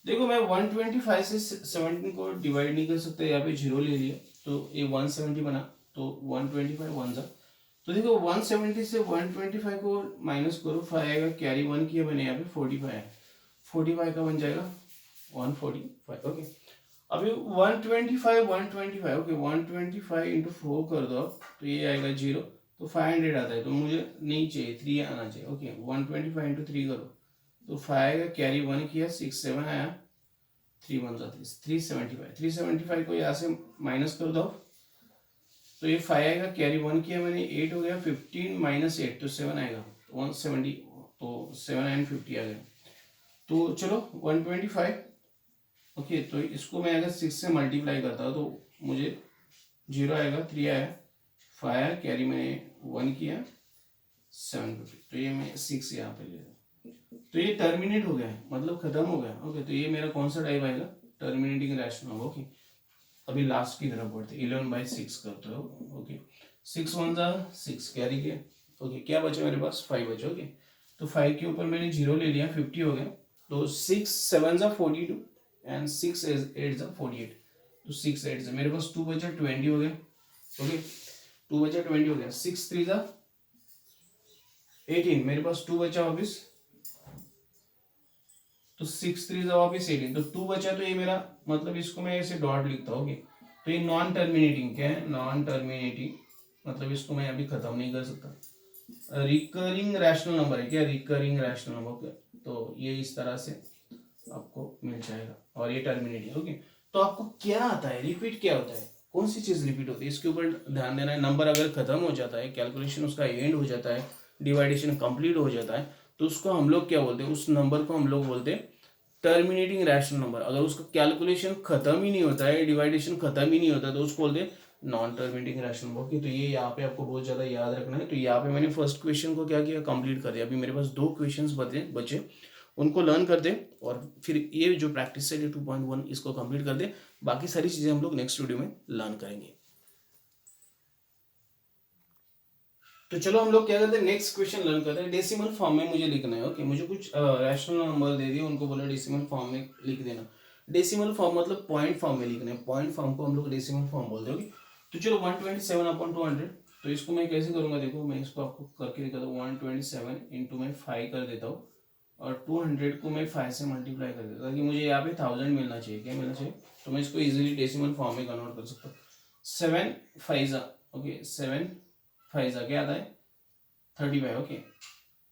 देखो मैं 125 से 17 को डिवाइड नहीं कर सकते, यहाँ पे 0 ले लिया तो ये 170 बना, तो 125 वन जा। तो देखो 170 से 125 को माइनस करो, 5 आएगा, कैरी 1 किया मैंने, यहाँ पे 45 है, 45 का बन जाएगा 145। ओके, अभी 125 ओके, 125 इंटू 4 कर दो तो ये आएगा 0, तो 500 आता है, तो मुझे नहीं चाहिए, 3 आना चाहिए। ओके, 125 इंटू 3 करो तो 5 आएगा, कैरी 1 किया, 6 7 आया, 3 1 375, 375 को यहाँ से माइनस कर दो तो ये 5 आएगा, कैरी 1 किया मैंने, 8 हो गया, 15 माइनस 8 तो 7 आएगा, 170, तो 7 एंड 50 आ गया। तो चलो 125। ओके, तो इसको मैं अगर 6 से मल्टीप्लाई करता हूँ तो मुझे 0 आएगा, 3 आया, 5 आया, कैरी मैंने 1 किया, 750, तो ये मैं 6 यहाँ पे ले रहा हूँ। तो ये टर्मिनेट हो गया है, मतलब खत्म हो गया। ओके, तो ये मेरा कौन सा टाइप आएगा, टर्मिनेटिंग रैशनल। ओके, अभी लास्ट की तरफ बढ़ते, 11/6 करते हो। ओके, 6 1 जा 6, कैरी किया। ओके, क्या बचा मेरे पास, 5 बचा। ओके, तो 5 के ऊपर मैंने 0 ले लिया, 50 हो गया, तो 6 7 जा 42 एंड 6 8 जा 48, तो 6 8 जा मेरे पास 2 बचा, 20 हो गया। ओके, 2 बचा 20 हो गया, 6 3 जा 18, मेरे पास 2 बचा वापिस, तो 6 3 जा वापिस 18, तो 2 बचा, तो ये मेरा मतलब इसको मैं ऐसे डॉट लिखता हूँ। ओके, तो ये नॉन टर्मिनेटिंग क्या है, नॉन टर्मिनेटिंग, मतलब इसको मैं अभी खत्म नहीं कर सकता। रिकरिंग रैशनल नंबर है क्या, रिकरिंग रैशनल नंबर, तो ये इस तरह से आपको मिल जाएगा, और ये टर्मिनेटिंग। ओके, तो आपको क्या आता है, रिपीट क्या होता है, कौन सी चीज रिपीट होती है, इसके ऊपर ध्यान देना है। नंबर अगर खत्म हो जाता है, कैलकुलेशन उसका एंड हो जाता है, डिवाइडेशन कंप्लीट हो जाता है, तो उसको हम लोग क्या बोलते हैं, उस नंबर को हम लोग बोलते हैं टर्मिनेटिंग रैशनल नंबर। अगर उसका कैलकुलेशन खत्म ही नहीं होता है, डिवाइडेशन खत्म ही नहीं होता, तो उसको बोलते हैं non terminating rational number. Okay, तो ये यहाँ पे आपको बहुत ज्यादा याद रखना है। तो यहाँ पे मैंने फर्स्ट क्वेश्चन को क्या किया, कंप्लीट कर दिया। अभी मेरे पास 2 क्वेश्चंस बचे, उनको लर्न कर दे, और फिर ये जो प्रैक्टिस सेट 2.1 इसको कंप्लीट कर दे। बाकी सारी चीजें हम लोग नेक्स्ट वीडियो में लर्न करेंगे। तो चलो हम लोग क्या करते हैं, नेक्स्ट क्वेश्चन लर्न करते हैं। डेसिमल फॉर्म में मुझे लिखना है। ओके, मुझे कुछ रैशनल नंबर दे दिए, उनको बोला डेसिमल फॉर्म में लिख देना। डेसिमल फॉर्म मतलब पॉइंट फॉर्म में लिखना है, पॉइंट फॉर्म को हम लोग डेसिमल फॉर्म बोलते हैं। ओके, तो चलो 127/200, तो इसको मैं कैसे करूंगा, देखो मैं इसको आपको करके दिखाता हूँ। 127 इंटू मैं 5 कर देता हूँ, और 200 को मैं 5 से मल्टीप्लाई कर देता हूँ, ताकि मुझे यहाँ पे 1000 मिलना चाहिए। क्या मिलना चाहिए, तो मैं इसको इजीली डेसिमल फॉर्म में कन्वर्ट कर सकता हूँ। 7 5 ओके, 7 5 क्या आता है, 35। ओके,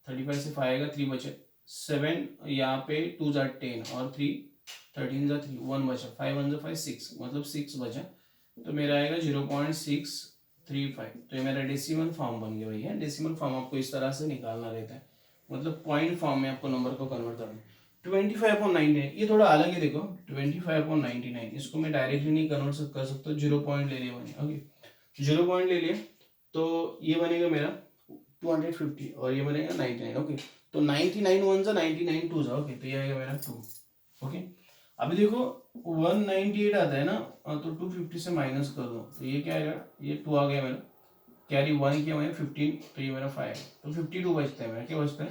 35 से 5 आएगा, 3 बचे, 7 यहाँ पे 2 जा 10 और 3 13 जा 3, 1 बचा, 5 1 जा 5 6, मतलब 6 बचा, तो मेरा आएगा 0.635। तो ये मेरा डेसिमल फॉर्म बन गया भैया। डेसिमल फॉर्म आपको इस तरह से निकालना रहता है, मतलब पॉइंट फॉर्म में आपको नंबर को कन्वर्ट करना है। 25/99 ये थोड़ा अलग है, देखो 25/99 इसको मैं डायरेक्टली नहीं कन्वर्ट कर सकता, 0 पॉइंट ले लिया मैंने। ओके, 0 पॉइंट ले लिया, तो ये बनेगा मेरा 250 और ये बनेगा 99। ओके, तो 99 1 जा 99 2 जा। ओके, तो ये आएगा मेरा 2। ओके, अभी देखो 198 आता है ना, तो 250 से माइनस कर दो, तो ये क्या आएगा, ये 2 आ गया मेरा, कैरी 1 किया मैंने 15, तो ये मेरा 5, तो 52 बचता है मेरा, क्या बचता है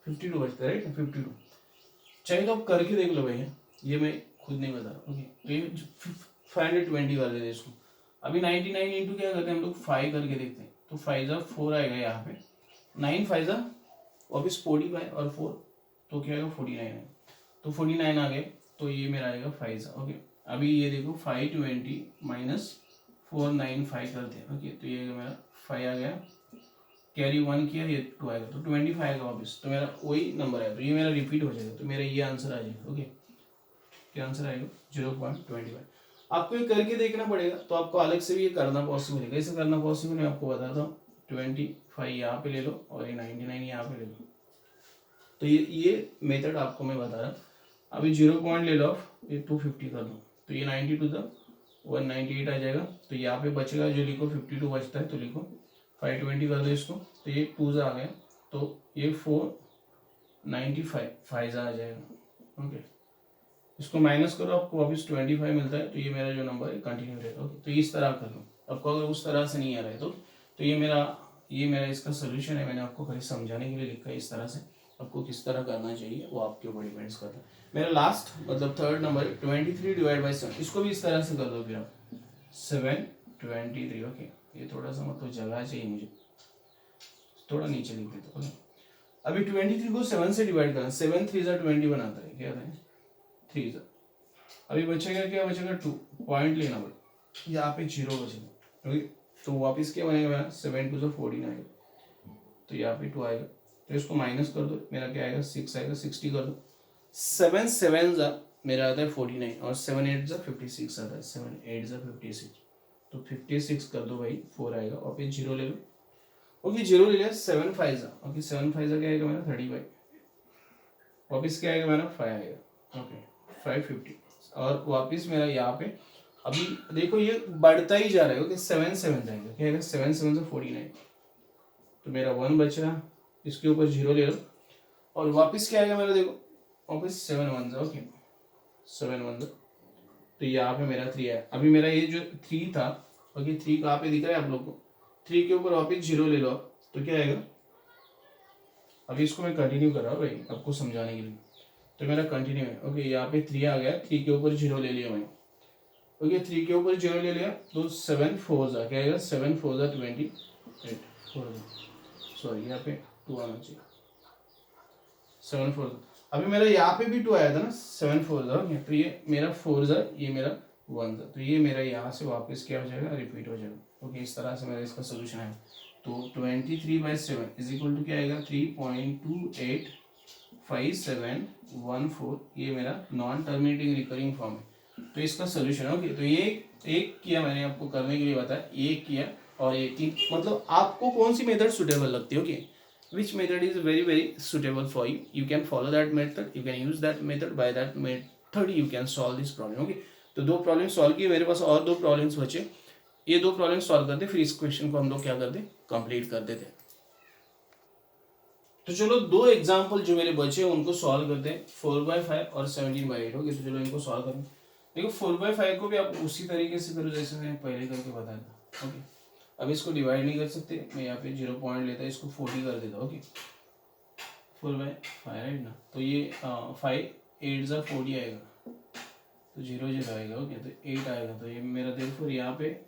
52 बचता है, राइट 52। चाहिए तो आप करके देख लो भैया, ये मैं खुद नहीं बता रहा। ओके, तो ये 520 कर देते इसको। अभी 99 इंटू क्या करते हैं हम लोग, 5 करके देखते हैं, तो 5 जा 4 आएगा यहाँ पे, 9 5 जा वापिस 45 और 4, तो क्या आएगा 49 है, तो 49 आ गए, तो ये मेरा आएगा 5 जा। ओके, अभी ये देखो 520 माइनस 495 करते हैं। ओके, तो ये मेरा 5 आ गया, कैरी 1 किया, ये 2 आएगा, तो 25 आएगा वापस, तो मेरा वही नंबर है, तो ये मेरा रिपीट हो जाएगा, तो मेरा ये आंसर आ जाएगा। ओके, क्या आंसर आएगा 0.25। आपको ये करके देखना पड़ेगा, तो आपको अलग से भी ये करना पॉसिबल है। कैसे करना पॉसिबल है आपको बताता हूँ। 25 यहाँ पे ले लो और ये 99 यहाँ पे ले लो, तो ये मेथड आपको मैं बता रहा। अभी 0 पॉइंट ले लो आप, ये 250 कर दो, तो ये 92 था 198 आ जाएगा, तो यहाँ पे बचेगा जो लिखो 52 बचता है, तो लिखो 520 कर दो इसको, तो ये 2 आ गया, तो ये 495 5 आ जाएगा। ओके, इसको माइनस करो, आपको वापस 25 मिलता है, तो ये मेरा जो नंबर है कंटिन्यू रहेगा। ओके, तो इस तरह कर लो। आपको अगर उस तरह से नहीं आ रहा है तो ये मेरा इसका सोल्यूशन है, मैंने आपको खाली समझाने के लिए लिखा है। इस तरह से आपको किस तरह करना चाहिए वो आपके ऊपर डिपेंड्स करता है। मेरा लास्ट मतलब थर्ड नंबर 23 डिवाइड बाई 7, इसको भी इस तरह से कर दो फिर आप 723। ओके, ये थोड़ा सा मतलब जगह चाहिए मुझे, थोड़ा नीचे लिख देता हूँ। अभी 23 को 7 से डिवाइड करना, 7 3 जा 20 बनाता है, क्या है 3 जा। अभी बचेगा क्या बचेगा 2, पॉइंट लेना पड़ेगा, यहाँ पे 0 बचेगा। ओके, तो वापस क्या बनेगा मेरा 7 2 14 आएगा, तो यहाँ पे 2 आएगा, तो इसको माइनस कर दो, मेरा क्या आएगा 6 आएगा, 60 कर दो। 7 7 जा मेरा आता है 49 और 7 8 जा 56 आता है, 7 8 जा 56, तो 56 कर दो भाई, 4 आएगा, और फिर 0 ले लो। ओके, 0 ले लिया, 7 5 जा, ओके 7 5 जा क्या आएगा मेरा 35, वापिस क्या आएगा मेरा 5 आएगा। ओके 550, और वापिस मेरा यहाँ पे अभी देखो ये बढ़ता ही जा रहा है। ओके 7 7 जाएगा, क्या आएगा 7 7 से 49, तो मेरा 1 बचा, इसके ऊपर 0 ले लो, और वापिस क्या आएगा मेरा देखो वापिस 7 1 जा। ओके 7 1 जा, तो यहाँ पे मेरा 3 है। अभी मेरा ये जो 3 था, ओके 3 कहाँ पे दिख रहा है आप लोग को, 3 के ऊपर वापिस 0 ले लो, तो क्या आएगा, अभी इसको मैं कंटिन्यू कर रहा हूँ भाई आपको समझाने के लिए, तो मेरा कंटिन्यू है। ओके, यहाँ पे 3 आ गया, 3 के ऊपर 0 ले लिया मैंने। ओके 3 के ऊपर 0 ले लिया, तो 7 4 जा, क्या आएगा 7 4 जा 28, सॉरी यहाँ पे 2 आना चाहिए, 7 4। अभी मेरा यहाँ पे भी 2 आया था ना, 7 4 जा, तो ये मेरा 4 जा, ये मेरा 1 जा, तो ये मेरा यहाँ से वापस क्या हो जाएगा रिपीट हो जाएगा। ओके, इस तरह से मेरा इसका सोल्यूशन है। तो 23/7 इज इक्वल टू क्या आएगा 3.285714, ये मेरा नॉन टर्मिनेटिंग रिकरिंग फॉर्म है, तो इसका सोल्यूशन। ओके, तो ये एक किया मैंने आपको करने के लिए बताया, एक किया और एक ही, मतलब आपको कौन सी मेथड सुटेबल लगती है। Okay, which method is very very suitable for you, you can follow that method, you can use that method, by that method you can solve this problem। Okay, तो 2 प्रॉब्लम सॉल्व किए, मेरे पास और 2 problems बचे, ये 2 problem solve करते, फिर इस question को हम लोग क्या करते कंप्लीट कर देते। तो चलो 2 एग्जाम्पल जो मेरे बचे उनको सॉल्व करते हैं, 4/5 और 17/8। ओके, तो चलो इनको सॉल्व करें। देखो 4/5 को भी आप उसी तरीके से करो जैसे मैंने पहले करके बताया था। ओके, अब इसको डिवाइड नहीं कर सकते, मैं यहाँ पे 0 पॉइंट लेता, इसको 40 कर देता। ओके 4/5 राइट ना, तो ये 5 8 जा 40 आएगा, तो 0 0 आएगा। ओके, तो 8 आएगा, तो ये मेरा देखो यहाँ पे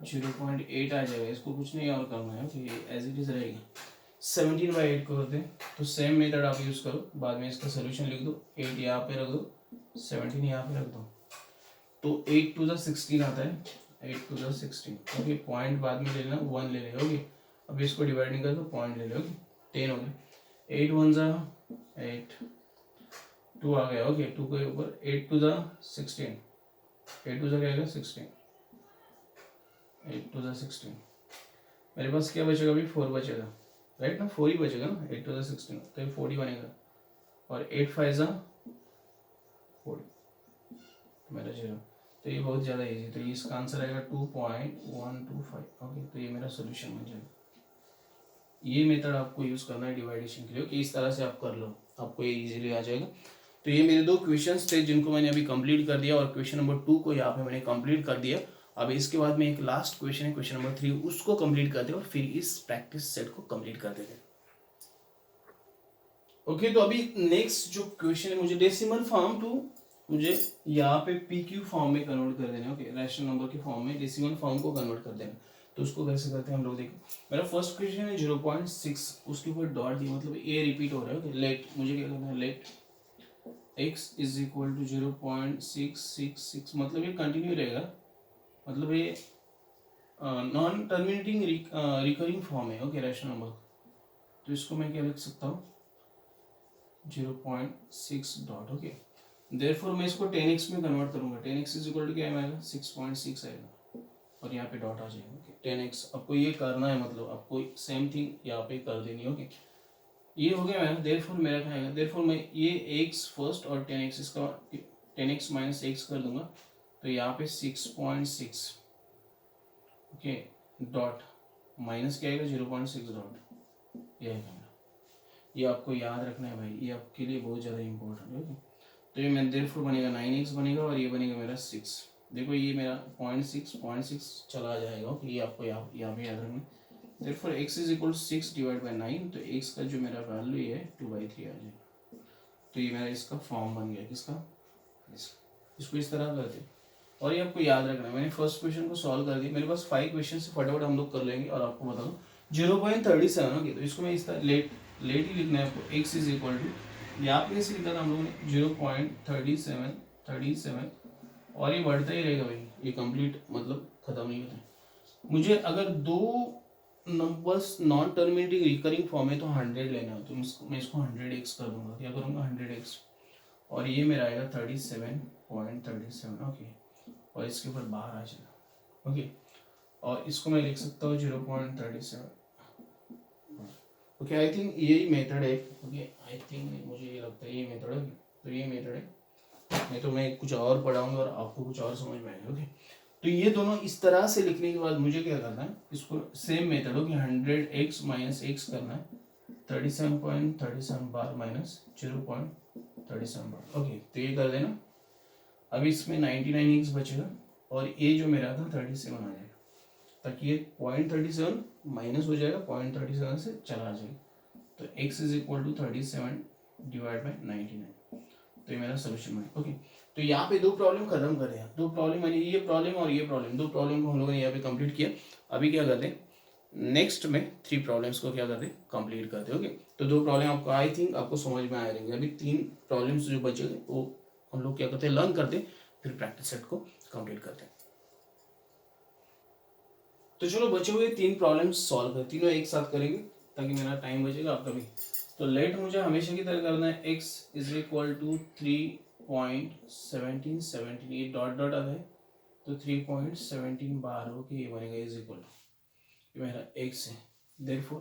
0.8 आ जाएगा, इसको कुछ नहीं और करना है, तो ये एज इट इज रहेगी। 17/8 को करते हैं, तो सेम मेथड आप यूज करो, बाद में इसका सोल्यूशन लिख दो, 8 यहाँ पे रख दो, 17 यहाँ पे रख दो, तो 8 2 जा 16 आता है, 8 2 जा 16। ओके, पॉइंट बाद में ले लेना, 1 ले लेगा। ओके, अब इसको डिवाइड नहीं कर दो, पॉइंट ले लो। ओके 10 हो गया, 8 1 जा 8, 2 आ गया। ओके 2 के ऊपर 8 2 जा 16, 8 2 जा क्या आएगा 16, 8 2 जा 16। मेरे पास क्या बचेगा अभी 4 बचेगा, राइट ना, 4 ही बचेगा ना, 8 2 जा 16, तो ये 40 बनेगा, और 8 5 जा 40, तो मेरा 0, तो ये बहुत ज़्यादा इजी, तो इसका आंसर आएगा 2.125। ओके, तो ये मेरा सोल्यूशन बन जाएगा। ये मेथड आपको यूज़ करना है डिवाइडेशन के लिए, कि इस तरह से आप कर लो, आपको ये इजीली आ जाएगा। तो ये मेरे 2 क्वेश्चंस थे जिनको मैंने अभी कंप्लीट कर दिया, और क्वेश्चन नंबर 2 को यहाँ पे मैंने कंप्लीट कर दिया, अब इसके बाद में एक लास्ट क्वेश्चन है, क्वेश्चन नंबर 3, उसको कंप्लीट करते हैं और फिर इस प्रैक्टिस सेट को कंप्लीट कर देते हैं। ओके, तो अभी नेक्स्ट जो क्वेश्चन है, मुझे डेसिमल फॉर्म टू मुझे यहाँ पे PQ फॉर्म में कन्वर्ट कर देना है। ओके, रैशनल नंबर के फॉर्म में डेसिमल फॉर्म को कन्वर्ट कर देना। तो उसको कैसे करते हैं हम लोग देखें। मेरा फर्स्ट क्वेश्चन है 0.6, उसके ऊपर डॉट दिया, मतलब ए रिपीट हो रहा है। ओके, लेट मुझे क्या करना है, let x is equal to 0.666, मतलब ये कंटिन्यू रहेगा, मतलब ये नॉन टर्मिनेटिंग रिकरिंग फॉर्म है। ओके, रैशनल नंबर, तो इसको मैं क्या लिख सकता हूँ, 0.6 डॉट। ओके, देयरफॉर मैं इसको 10x में कन्वर्ट करूंगा। 10x इज इक्वल टू क्या आएगा, 6.6 आएगा, और यहाँ पे डॉट आ जाएगा। ओके, 10x आपको ये करना है, मतलब आपको सेम थिंग यहाँ पे कर देनी है। ओके, ये हो गया मेरा, देयरफॉर मेरा क्या आएगा, देयरफॉर मैं ये x फर्स्ट और 10x इसका 10x माइनस x कर दूंगा, तो यहाँ पे 6.6, ओके, डॉट माइनस क्या आएगा, 0.6 डॉट, ये आएगा मेरा। ये आपको याद रखना है भाई, ये आपके लिए बहुत ज़्यादा इंपॉर्टेंट है। ओके, तो ये मैं देयरफॉर बनेगा 9x बनेगा, और ये बनेगा मेरा 6। देखो ये मेरा 0.6 चला जाएगा। ओके, ये आपको यहाँ पे याद रखना। Therefore x is equal 6 divide by 9, तो x का जो मेरा वैल्यू है 2/3 आ जाएगा। तो ये मेरा इसका फॉर्म बन गया, किसका, इसको इस तरह करते हैं। और ये आपको याद रखना है, मैंने फर्स्ट क्वेश्चन को सॉल्व कर दिया, मेरे पास 5 क्वेश्चन से फटाफट हम लोग कर लेंगे। और आपको बता दूँ 0.37, ओके, तो इसको मैं इस तरह लेट ही लिखना है आपको। x इज इक्वल टू, यहाँ पे कैसे लिखा था हम लोगों ने, 0.37, और ये बढ़ता ही रहेगा भाई, ये कंप्लीट मतलब खत्म नहीं होता है। मुझे अगर दो numbers non terminating recurring form है तो 100 लेना है, तो मैं इसको 100x कर दूंगा। क्या करूँगा, 100x, और ये मेरा आएगा 37.37। ओके, और इसके ऊपर बाहर आ जाएगा। ओके, और इसको मैं लिख सकता हूँ 0.37। ओके, आई थिंक यही मेथड है। ओके, आई थिंक मुझे ये लगता है ये मेथड है, तो ये मेथड है, नहीं तो मैं कुछ और पढ़ाऊंगा और आपको कुछ और समझ में आएगा। ओके, तो ये दोनों इस तरह से लिखने के बाद मुझे क्या करना है, इसको सेम मेथड हो कि 100x माइनस x करना है, 37.37 बार माइनस 0.37 बार। ओके, तो ये कर देना। अब इसमें 99x बचेगा, और ये जो मेरा था 37 आ जाएगा, ताकि ये 0.37 माइनस हो जाएगा, 0.37 से चला जाएगा, तो x is equal to 37 divide by 99। तो ये मेरा सोल्यूशन है। ओके, तो यहाँ पे दो प्रॉब्लम खत्म कर रहे हैं, दो प्रॉब्लम यानी ये प्रॉब्लम और ये प्रॉब्लम, दो प्रॉब्लम को हम लोगों ने यहाँ पे कंप्लीट किया। अभी क्या करते हैं, नेक्स्ट में 3 प्रॉब्लम्स को क्या करते हैं, कंप्लीट करते हैं। ओके, तो दो प्रॉब्लम आपको आई थिंक आपको समझ में आ रहेंगे। अभी 3 प्रॉब्लम्स जो बचेंगे वो हम लोग क्या करते हैं, लर्न करते हैं, फिर प्रैक्टिस सेट को कंप्लीट करते हैं। तो चलो बचे हुए 3 प्रॉब्लम्स सॉल्व कर, तीनों एक साथ करेंगे ताकि मेरा टाइम बचेगा आपका भी। तो लेट मुझे हमेशा की तरह करना है, x इज इक्वल टू 3.17, ये डॉट डॉट आता है, तो 3.17 बार हो कि ये बनेगा इज इक्वल टू, ये मेरा x है, देयरफॉर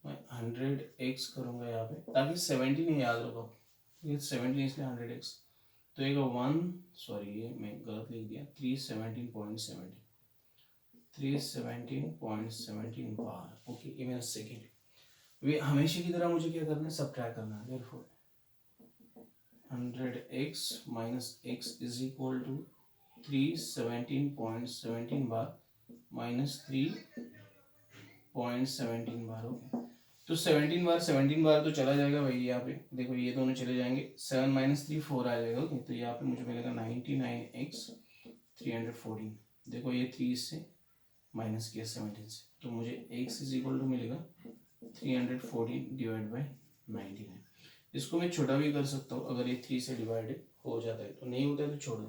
मैं 100x करूँगा यहाँ पे, ताकि 17 ही याद रखो, ये 17 इसलिए 100x, तो एक 1, सॉरी ये मैं गलत लिख दिया, 317 बार। ओके, ये मेरा सेकेंड। वे हमेशा की तरह मुझे क्या करना है, सब्ट्रैक्ट करना है, therefore 100x minus x is equal to 317.17 बार माइनस 3.17 बार। ओके, तो 17 बार तो चला जाएगा भाई, यहाँ पे देखो ये दोनों चले जाएंगे, 7 माइनस 3 4 आ जाएगा। ओके, तो यहाँ पे मुझे मिलेगा 99x 314, देखो ये 3 से माइनस किया 17 से, तो मुझे x इज इक्वल टू मिलेगा 314 डिवाइड बाई 99। इसको मैं छोटा भी कर सकता हूँ, अगर ये 3 से डिवाइडेड हो जाता है, तो नहीं होता है तो छोड़ दो।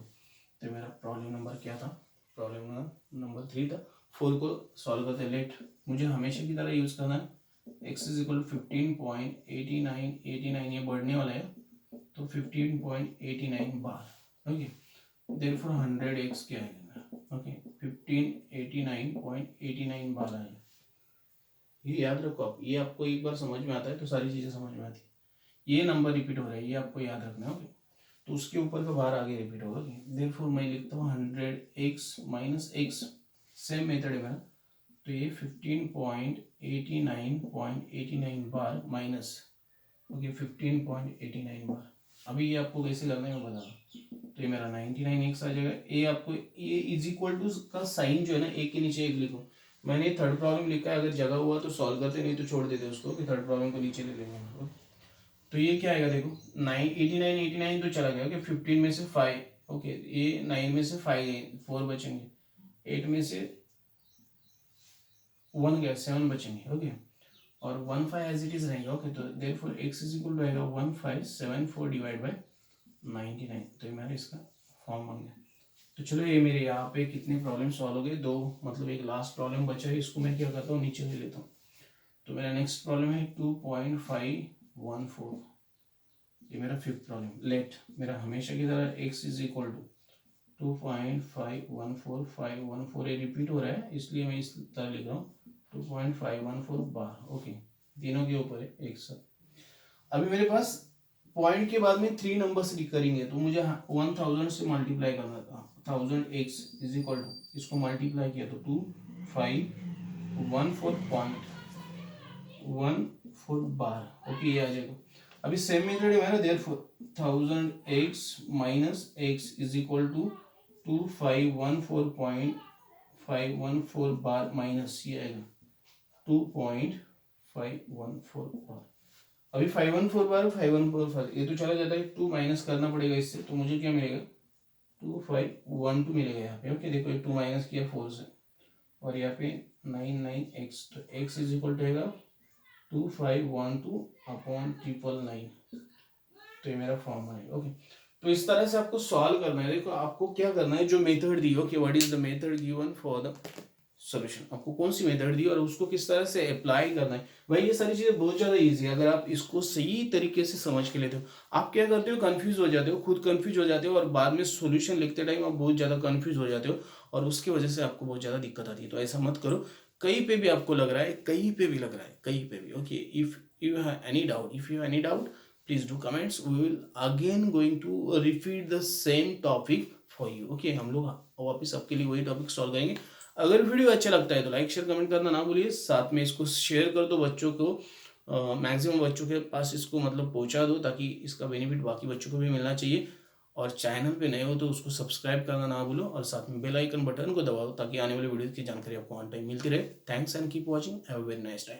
तो मेरा प्रॉब्लम नंबर क्या था, प्रॉब्लम नंबर 3 था। 4 को सॉल्व करते लेट मुझे हमेशा की तरह यूज करना है, x इज इक्वल 15.89, ये बढ़ने वाला है, तो 15.89 बार। ओके, देयरफॉर 100x क्या आएगा मेरा, ओके 1589.89 बार आएगा। ये याद रखो आप, ये आपको एक बार समझ में आता है तो सारी चीज़ें समझ में आती है। ये नंबर रिपीट हो रहा है, ये आपको याद रखना है। ओके, तो उसके ऊपर का बार आगे रिपीट होगा। देयरफॉर मैं लिखता हूँ 100x minus x, same method है मेरा, तो ये 15.89.89 बार माइनस, ओके 15.89 बार। अभी ये आपको कैसे करना है मैं बता रहा हूँ। तो तो ये मेरा 99x आ जाएगा। ए आपको ये इज इक्वल टू का साइन जो है ना एक के नीचे एक लिखो। मैंने थर्ड प्रॉब्लम लिखा है, अगर जगह हुआ तो सॉल्व करते, नहीं तो छोड़ देते उसको कि थर्ड प्रॉब्लम को नीचे ले लेंगे हम लोग। तो ये क्या आएगा देखो 89 तो चला गया। ओके 15 में से 5, ओके ये 9 में से 4 बचेंगे, 8 में से 1 गया, 7 बचेंगे। ओके और 15 एज इट इज रहेगा। ओके तो therefore x is equal to आएगा 1574 डिवाइड बाय 99। तो ये मेरा इसका फॉर्म बन गया। तो चलो ये मेरे यहाँ पे कितने प्रॉब्लम सॉल्व हो गए, दो, मतलब एक लास्ट प्रॉब्लम बचा है, इसको मैं क्या करता हूँ नीचे ले लेता हूँ। तो मेरा नेक्स्ट प्रॉब्लम है 2.514, ये मेरा फिफ्थ प्रॉब्लम। लेट मेरा हमेशा की तरह x इज इक्वल टू 2.514514, ये रिपीट हो रहा है इसलिए मैं इस तरह लिख रहा हूँ 2.514 बार। ओके तीनों के ऊपर है एक साथ। अभी मेरे पास पॉइंट के बाद में 3 नंबर्स करेंगे, तो मुझे 1000 से मल्टीप्लाई करना था। 1000x इज इक्वल टू, इसको मल्टीप्लाई किया तो 2514.14 बार। ओके ये आ जाएगा। अभी सेम मेथड है मेरा, therefore 1000x minus x is equal to 2514.514 बार माइनस ये आएगा 2.514 बार। अभी 514 बार 514 ये तो चला जाता है, 2 माइनस करना पड़ेगा इससे, तो मुझे क्या मिलेगा 2512 मिलेगा यहाँ पे। ओके देखो 2 माइनस किया 4 से, और यहाँ पे 99x, तो x इज इक्वल टू रहेगा 2512/999। तो ये मेरा फॉर्म बनेगा। ओके तो इस तरह से आपको सॉल्व करना है। देखो आपको क्या करना है, जो मेथड दी हो कि what is the method given for the solution, आपको कौन सी मेथड दी और उसको किस तरह से अप्लाई करना है। भाई ये सारी चीजें बहुत ज्यादा इजी है, अगर आप इसको सही तरीके से समझ के लेते हो। आप क्या करते हो, कंफ्यूज हो जाते हो, खुद कंफ्यूज हो जाते हो, और बाद में सॉल्यूशन लिखते टाइम आप बहुत ज्यादा कंफ्यूज हो जाते हो, और उसकी वजह से आपको बहुत ज्यादा दिक्कत आती है। तो ऐसा मत करो, कहीं पे भी आपको लग रहा है, कहीं पे भी लग रहा है, कहीं पे भी। Okay if you have any doubt please do comments, we will again going to repeat the same topic for you. Okay हम लोग वापस आपके लिए वही टॉपिक सॉल्व करेंगे। अगर वीडियो अच्छा लगता है तो लाइक शेयर कमेंट करना ना भूलिए, साथ में इसको शेयर कर दो बच्चों को, मैक्सिमम बच्चों के पास इसको मतलब पहुंचा दो, ताकि इसका बेनिफिट बाकी बच्चों को भी मिलना चाहिए। और चैनल पे नए हो तो उसको सब्सक्राइब करना ना भूलो, और साथ में बेल आइकन बटन को दबाओ ताकि आने वाले वीडियो की जानकारी आपको ऑन टाइम मिलती रहे। Thanks and keep watching, have a very nice time.